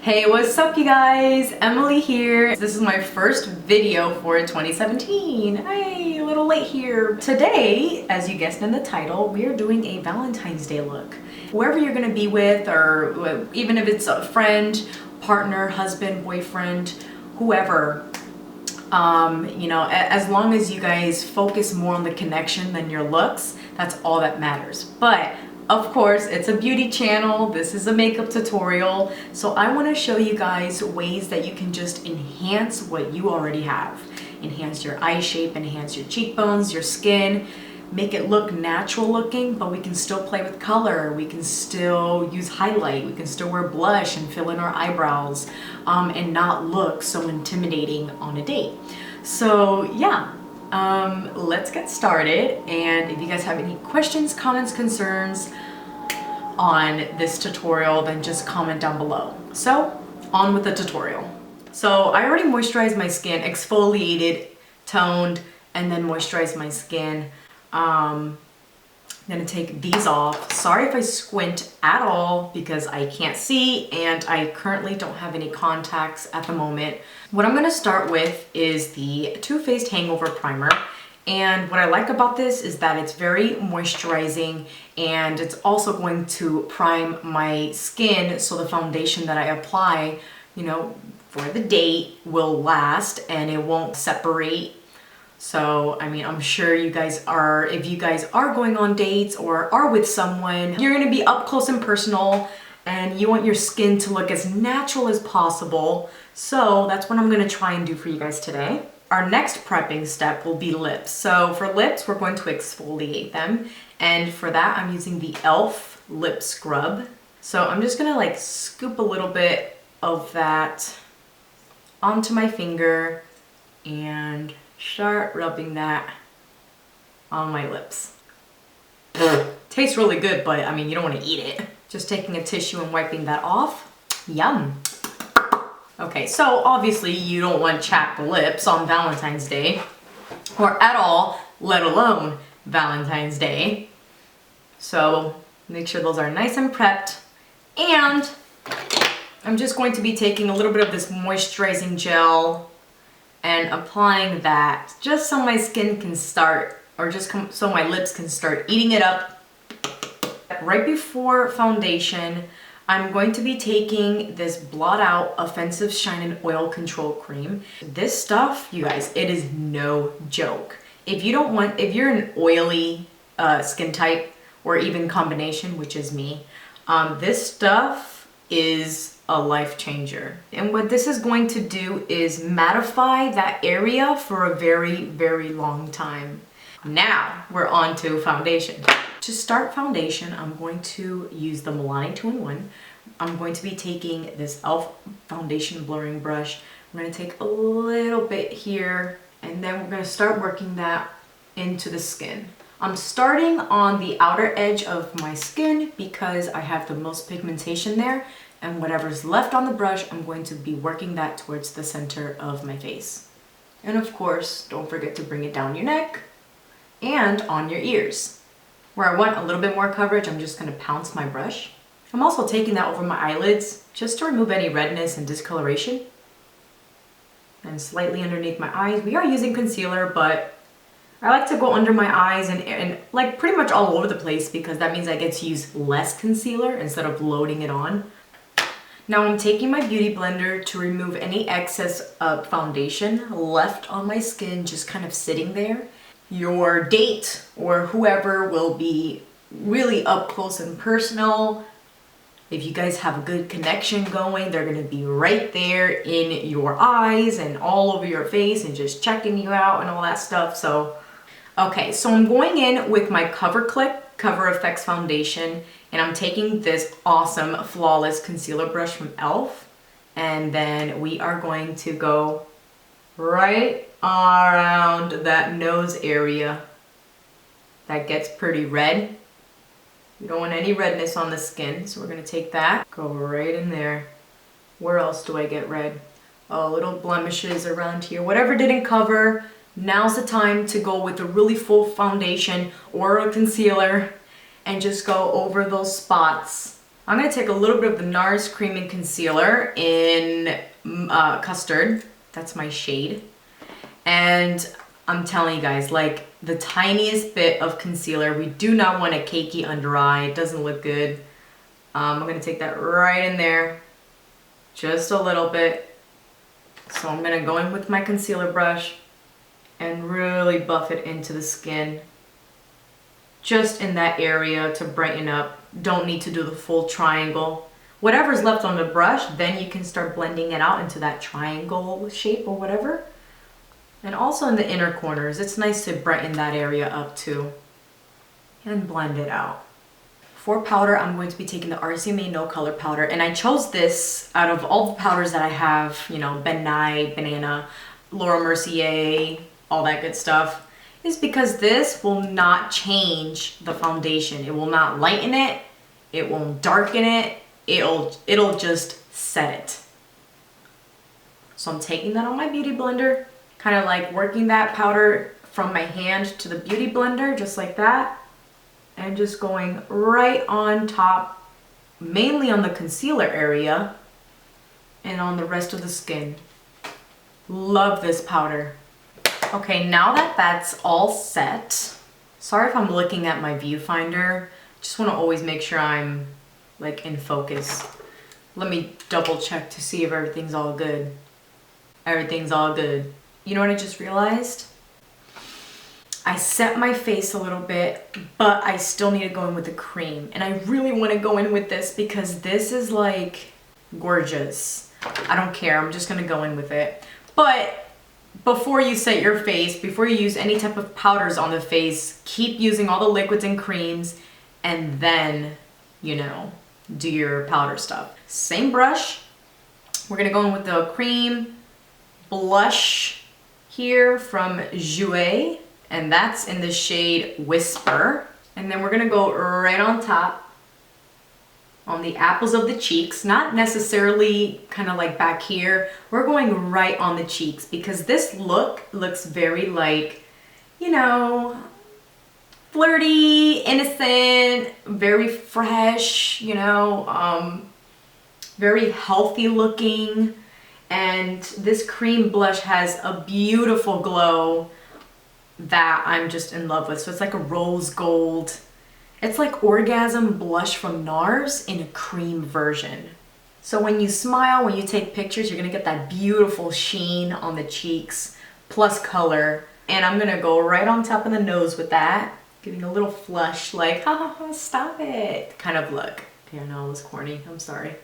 Hey, what's up you guys? Emily here. This is my first video for 2017. Hey, a little late here. Today, as you guessed in the title, we are doing a Valentine's Day look. Whoever you're gonna be with, or even if it's a friend, partner, husband, boyfriend, whoever, you know, as long as you guys focus more on the connection than your looks, that's all that matters. But of course, it's a beauty channel. This is a makeup tutorial. So I want to show you guys ways that you can just enhance what you already have. Enhance your eye shape, enhance your cheekbones, your skin, make it look natural looking, but we can still play with color. We can still use highlight. We can still wear blush and fill in our eyebrows and not look so intimidating on a date. So yeah. Let's get started, and if you guys have any questions, comments, concerns on this tutorial, then just comment down below. So on with the tutorial. So I already moisturized my skin, exfoliated, toned, and then moisturized my skin. I'm gonna take these off. Sorry if I squint at all because I can't see and I currently don't have any contacts at the moment. What I'm gonna start with is the Too Faced Hangover Primer. And what I like about this is that it's very moisturizing and it's also going to prime my skin so the foundation that I apply, you know, for the date will last and it won't separate. So, I mean, I'm sure you guys are, if you guys are going on dates or are with someone, you're gonna be up close and personal and you want your skin to look as natural as possible. So that's what I'm gonna try and do for you guys today. Our next prepping step will be lips. So for lips, we're going to exfoliate them. And for that, I'm using the e.l.f. lip scrub. So I'm just gonna like scoop a little bit of that onto my finger and start rubbing that on my lips. Tastes really good, but I mean, you don't want to eat it. Just taking a tissue and wiping that off. Yum. Okay, so obviously you don't want chapped lips on Valentine's Day, or at all, let alone Valentine's Day. So make sure those are nice and prepped. And I'm just going to be taking a little bit of this moisturizing gel and applying that just so my skin can start, or just so my lips can start eating it up. Right before foundation, I'm going to be taking this Blot Out Offensive Shine and Oil Control Cream. This stuff, you guys, it is no joke. If you're an oily skin type, or even combination, which is me, this stuff is a life changer. And what this is going to do is mattify that area for a very, very long time. Now we're on to foundation. To start foundation, I'm going to use the Milani 2-in-1. I'm going to be taking this e.l.f. foundation blurring brush. I'm going to take a little bit here, and then we're going to start working that into the skin. I'm starting on the outer edge of my skin because I have the most pigmentation there, and whatever's left on the brush, I'm going to be working that towards the center of my face. And of course, don't forget to bring it down your neck and on your ears. Where I want a little bit more coverage, I'm just gonna pounce my brush. I'm also taking that over my eyelids just to remove any redness and discoloration. And slightly underneath my eyes. We are using concealer, but I like to go under my eyes and like pretty much all over the place because that means I get to use less concealer instead of loading it on. Now I'm taking my beauty blender to remove any excess of foundation left on my skin, just kind of sitting there. Your date or whoever will be really up close and personal. If you guys have a good connection going, they're gonna be right there in your eyes and all over your face and just checking you out and all that stuff. So, okay, so I'm going in with my Cover Click Cover FX foundation, and I'm taking this awesome Flawless concealer brush from e.l.f. and then we are going to go right around that nose area that gets pretty red. We don't want any redness on the skin, so we're gonna take that, go right in there. Where else do I get red? Oh, little blemishes around here. Whatever didn't cover, now's the time to go with a really full foundation or a concealer and just go over those spots I'm gonna take a little bit of the NARS Cream and Concealer in Custard. That's my shade. And I'm telling you guys, like the tiniest bit of concealer. We do not want a cakey under eye. It doesn't look good. I'm gonna take that right in there. Just a little bit. So I'm gonna go in with my concealer brush and really buff it into the skin. Just in that area to brighten up. Don't need to do the full triangle. Whatever's left on the brush, then you can start blending it out into that triangle shape or whatever. And also in the inner corners, it's nice to brighten that area up too. And blend it out. For powder, I'm going to be taking the RCMA No Color Powder. And I chose this out of all the powders that I have, you know, Ben Nye, Banana, Laura Mercier, all that good stuff, is because this will not change the foundation. It will not lighten it. It won't darken it. It'll just set it. So I'm taking that on my beauty blender, kind of like working that powder from my hand to the beauty blender, just like that. And just going right on top, mainly on the concealer area and on the rest of the skin. Love this powder. Okay, now that that's all set, sorry if I'm looking at my viewfinder. Just want to always make sure I'm like in focus. Let me double check to see if everything's all good. Everything's all good. You know what I just realized? I set my face a little bit, but I still need to go in with the cream. And I really want to go in with this because this is like gorgeous. I don't care, I'm just gonna go in with it. But before you set your face, before you use any type of powders on the face, keep using all the liquids and creams and then, you know, do your powder stuff. Same brush. We're gonna go in with the cream blush here from Jouer. And that's in the shade Whisper. And then we're gonna go right on top on the apples of the cheeks, not necessarily kind of like back here. We're going right on the cheeks because this look looks very like, you know, flirty, innocent, very fresh, you know, very healthy looking. And this cream blush has a beautiful glow that I'm just in love with. So it's like a rose gold. It's like Orgasm blush from NARS in a cream version. So when you smile, when you take pictures, you're gonna get that beautiful sheen on the cheeks, plus color. And I'm gonna go right on top of the nose with that, giving a little flush, like, ha ha ha, stop it, kind of look. Okay, I know it was corny, I'm sorry.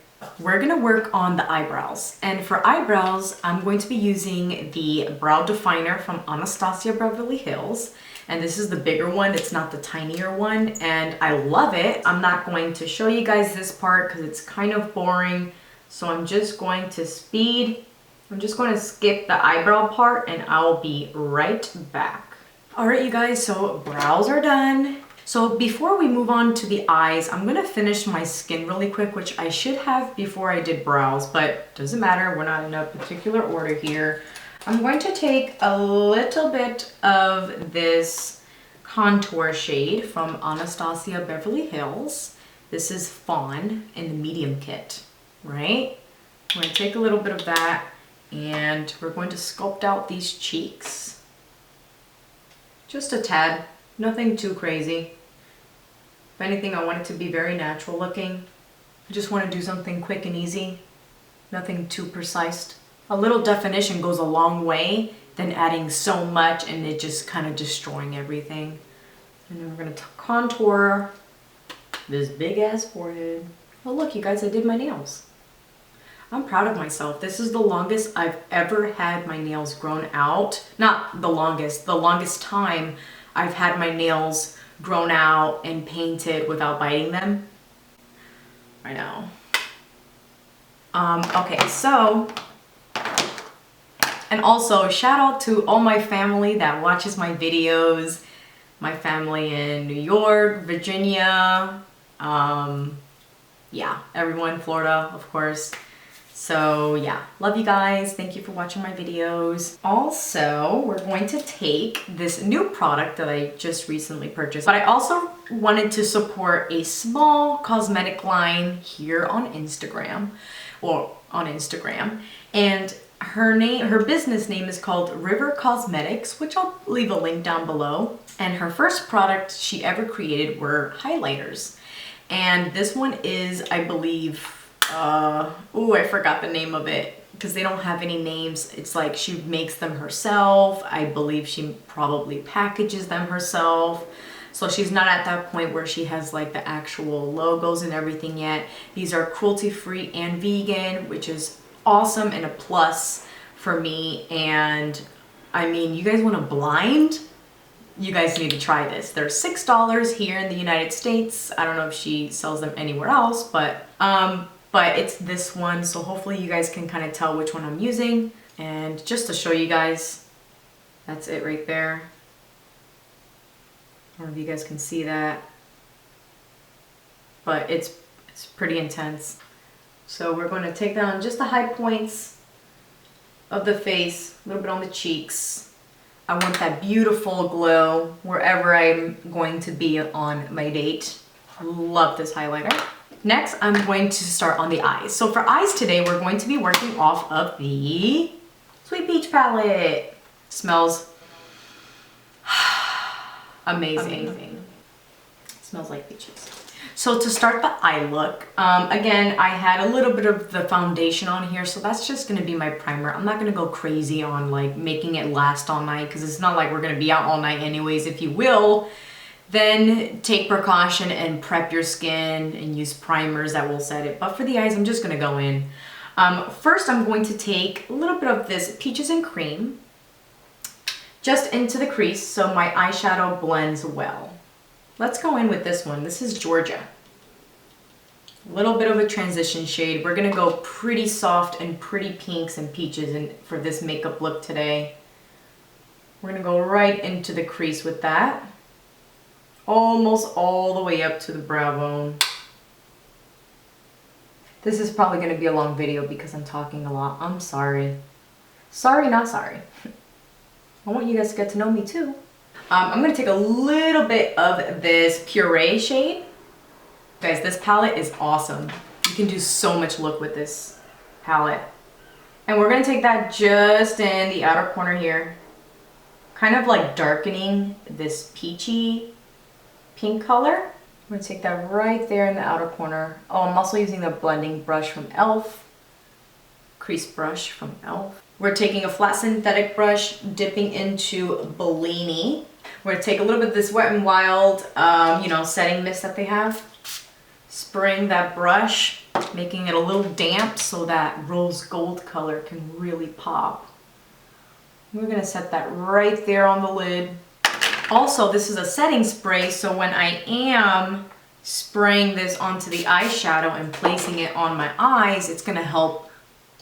We're gonna work on the eyebrows. And for eyebrows, I'm going to be using the Brow Definer from Anastasia Beverly Hills. And this is the bigger one, it's not the tinier one. And I love it. I'm not going to show you guys this part because it's kind of boring. So I'm just going to skip the eyebrow part and I'll be right back. All right, you guys, so brows are done. So before we move on to the eyes, I'm gonna finish my skin really quick, which I should have before I did brows, but doesn't matter, we're not in a particular order here. I'm going to take a little bit of this contour shade from Anastasia Beverly Hills. This is Fawn in the medium kit, right? I'm gonna take a little bit of that and we're going to sculpt out these cheeks. Just a tad, nothing too crazy. If anything, I want it to be very natural looking. I just want to do something quick and easy, nothing too precise. A little definition goes a long way than adding so much and it just kind of destroying everything. And then we're going to contour this big ass forehead. Oh look, you guys, I did my nails. I'm proud of myself. This is the longest I've ever had my nails grown out. Not the longest time I've had my nails grown out and painted without biting them. I know. Okay, so, and also shout out to all my family that watches my videos. My family in New York, Virginia, yeah, everyone, Florida, of course. So yeah, love you guys. Thank you for watching my videos. Also, we're going to take this new product that I just recently purchased, but I also wanted to support a small cosmetic line here on Instagram, and her business name is called River Cosmetics, which I'll leave a link down below. And her first product she ever created were highlighters. And this one is, I believe, I forgot the name of it because they don't have any names. It's like she makes them herself. I believe she probably packages them herself. So she's not at that point where she has like the actual logos and everything yet. These are cruelty-free and vegan, which is awesome and a plus for me. And I mean, you guys want to blind? You guys need to try this. They're $6 here in the United States. I don't know if she sells them anywhere else, but it's this one. So hopefully you guys can kind of tell which one I'm using. And just to show you guys, that's it right there. I don't know if you guys can see that, but it's pretty intense. So we're going to take down just the high points of the face, a little bit on the cheeks. I want that beautiful glow wherever I'm going to be on my date. Love this highlighter. Next, I'm going to start on the eyes. So for eyes today, we're going to be working off of the Sweet Peach palette. Smells amazing. Smells like peaches. So to start the eye look, again, I had a little bit of the foundation on here, so that's just gonna be my primer. I'm not gonna go crazy on like making it last all night because it's not like we're gonna be out all night anyways. If you will, then take precaution and prep your skin and use primers that will set it. But for the eyes, I'm just gonna go in. First, I'm going to take a little bit of this Peaches and Cream just into the crease so my eyeshadow blends well. Let's go in with this one. This is Georgia. A little bit of a transition shade. We're gonna go pretty soft and pretty pinks and peaches for this makeup look today. We're gonna go right into the crease with that. Almost all the way up to the brow bone. This is probably gonna be a long video because I'm talking a lot. I'm sorry. Sorry, not sorry. I want you guys to get to know me too. I'm going to take a little bit of this Puree shade. Guys, this palette is awesome. You can do so much look with this palette. And we're going to take that just in the outer corner here. Kind of like darkening this peachy pink color. I'm going to take that right there in the outer corner. Oh, I'm also using the blending brush from e.l.f. Crease brush from e.l.f. We're taking a flat synthetic brush, dipping into Bellini. We're gonna take a little bit of this Wet n Wild, setting mist that they have. Spraying that brush, making it a little damp so that rose gold color can really pop. We're gonna set that right there on the lid. Also, this is a setting spray, so when I am spraying this onto the eyeshadow and placing it on my eyes, it's gonna help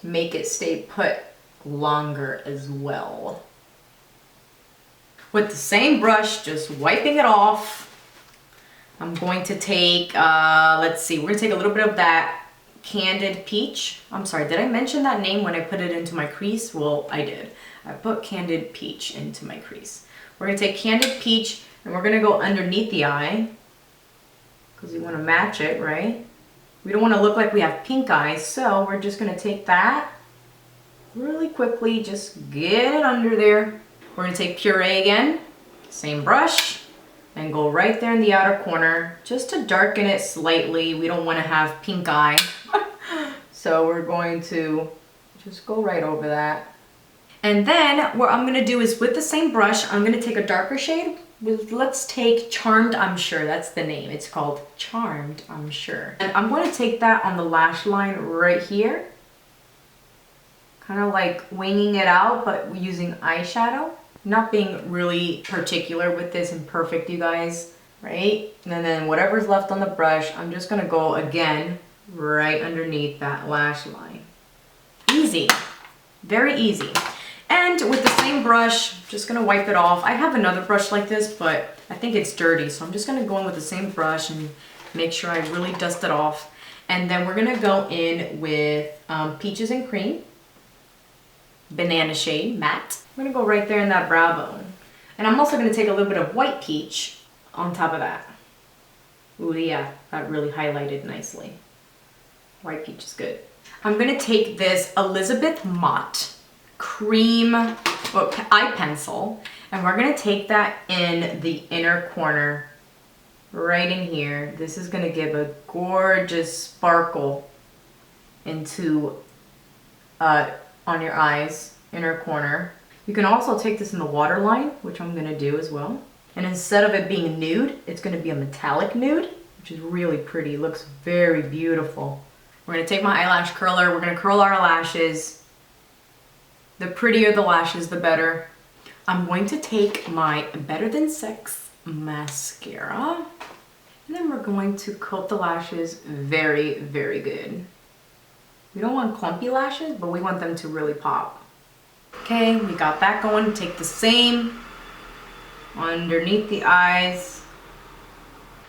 make it stay put longer as well. With the same brush, just wiping it off, I'm going to take, let's see, we're gonna take a little bit of that Candid Peach. I'm sorry, did I mention that name when I put it into my crease? Well, I did. I put Candid Peach into my crease. We're gonna take Candid Peach and we're gonna go underneath the eye because we wanna match it, right? We don't wanna look like we have pink eyes, so we're just gonna take that really quickly, just get it under there. We're gonna take Puree again, same brush, and go right there in the outer corner, just to darken it slightly. We don't wanna have pink eye. So we're going to just go right over that. And then what I'm gonna do is with the same brush, I'm gonna take a darker shade. Let's take Charmed I'm Sure, that's the name. It's called Charmed I'm Sure. And I'm gonna take that on the lash line right here. Kind of like winging it out, but using eyeshadow. Not being really particular with this and perfect, you guys, right? And then whatever's left on the brush, I'm just gonna go again right underneath that lash line. Easy, very easy. And with the same brush, just gonna wipe it off. I have another brush like this, but I think it's dirty, so I'm just gonna go in with the same brush and make sure I really dust it off. And then we're gonna go in with Peaches and Cream, Banana Shade Matte. I'm gonna go right there in that brow bone. And I'm also gonna take a little bit of White Peach on top of that. Ooh, yeah, that really highlighted nicely. White Peach is good. I'm gonna take this Elizabeth Mott cream eye pencil, and we're gonna take that in the inner corner, right in here. This is gonna give a gorgeous sparkle into, on your eyes, inner corner. You can also take this in the waterline, which I'm gonna do as well. And instead of it being nude, it's gonna be a metallic nude, which is really pretty. It looks very beautiful. We're gonna take my eyelash curler, we're gonna curl our lashes. The prettier the lashes, the better. I'm going to take my Better Than Sex mascara, and then we're going to coat the lashes very, very good. We don't want clumpy lashes, but we want them to really pop. Okay, we got that going. Take the same underneath the eyes.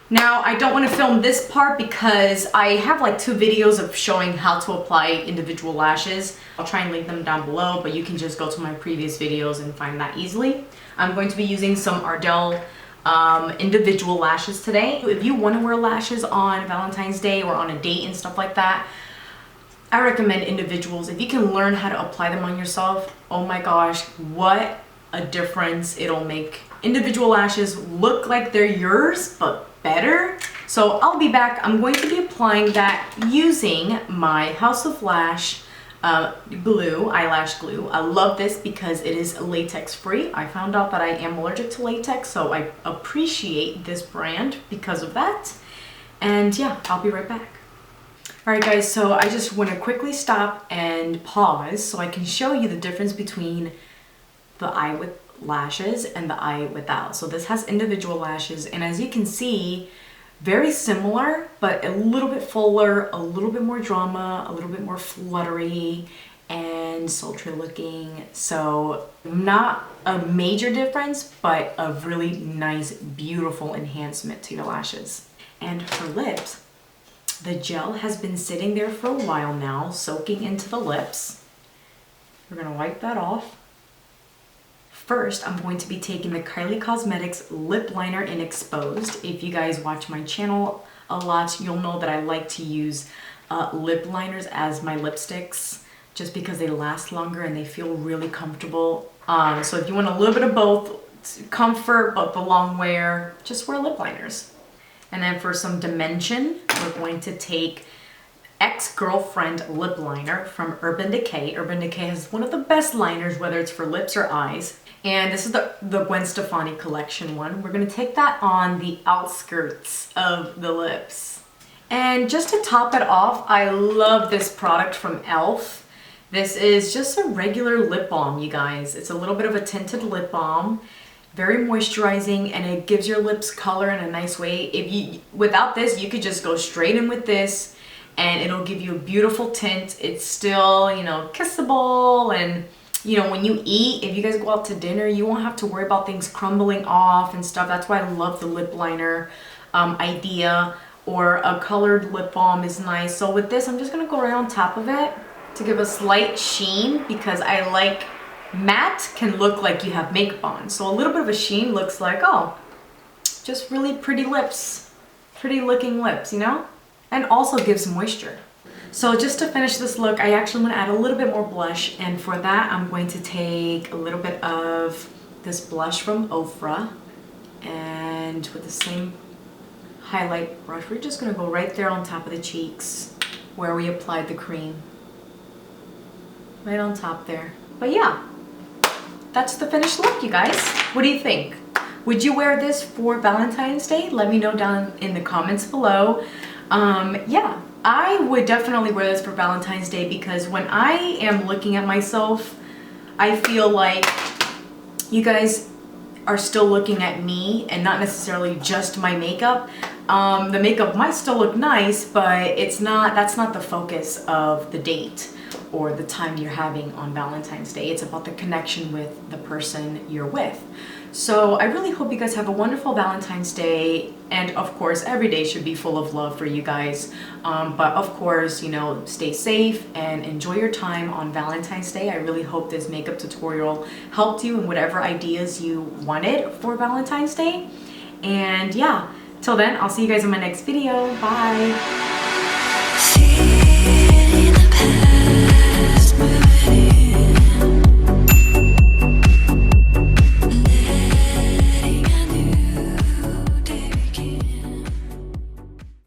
Now, I don't want to film this part because I have like 2 videos of showing how to apply individual lashes. I'll try and link them down below, but you can just go to my previous videos and find that easily. I'm going to be using some Ardell individual lashes today. If you want to wear lashes on Valentine's Day or on a date and stuff like that, I recommend individuals. If you can learn how to apply them on yourself, oh my gosh, what a difference it'll make. Individual lashes look like they're yours, but better. So I'll be back. I'm going to be applying that using my House of Lash glue, eyelash glue. I love this because it is latex free. I found out that I am allergic to latex, so I appreciate this brand because of that. And yeah, I'll be right back. All right guys, so I just want to quickly stop and pause so I can show you the difference between the eye with lashes and the eye without. So this has individual lashes, and as you can see, very similar, but a little bit fuller, a little bit more drama, a little bit more fluttery and sultry looking. So not a major difference, but a really nice, beautiful enhancement to your lashes. And for lips, the gel has been sitting there for a while now, soaking into the lips. We're gonna wipe that off. First, I'm going to be taking the Kylie Cosmetics Lip Liner in Exposed. If you guys watch my channel a lot, you'll know that I like to use lip liners as my lipsticks just because they last longer and they feel really comfortable. So if you want a little bit of both, comfort but the long wear, just wear lip liners. And then for some dimension, we're going to take Ex-Girlfriend Lip Liner from Urban Decay. Urban Decay has one of the best liners, whether it's for lips or eyes. And this is the Gwen Stefani collection one. We're gonna take that on the outskirts of the lips. And just to top it off, I love this product from e.l.f. This is just a regular lip balm, you guys. It's a little bit of a tinted lip balm, very moisturizing, and it gives your lips color in a nice way. If you, without this, you could just go straight in with this and it'll give you a beautiful tint. It's still, you know, kissable, and you know, when you eat, if you guys go out to dinner, you won't have to worry about things crumbling off and stuff. That's why I love the lip liner idea, or a colored lip balm is nice. So with this, I'm just gonna go right on top of it to give a slight sheen, because I like matte can look like you have makeup on. So a little bit of a sheen looks like, oh, just really pretty lips, pretty looking lips, you know? And also gives moisture. So just to finish this look, I actually want to add a little bit more blush, and for that I'm going to take a little bit of this blush from Ofra, and with the same highlight brush, we're just going to go right there on top of the cheeks where we applied the cream. Right on top there. But yeah, that's the finished look, you guys. What do you think? Would you wear this for Valentine's Day? Let me know down in the comments below. Yeah, I would definitely wear this for Valentine's Day, because when I am looking at myself, I feel like you guys are still looking at me and not necessarily just my makeup. The makeup might still look nice, but it's not, that's not the focus of the date or the time you're having on Valentine's Day. It's about the connection with the person you're with. So I really hope you guys have a wonderful Valentine's Day, and of course every day should be full of love for you guys. But of course, you know, stay safe and enjoy your time on Valentine's Day. I really hope this makeup tutorial helped you in whatever ideas you wanted for Valentine's Day. And yeah, till then, I'll see you guys in my next video. Bye!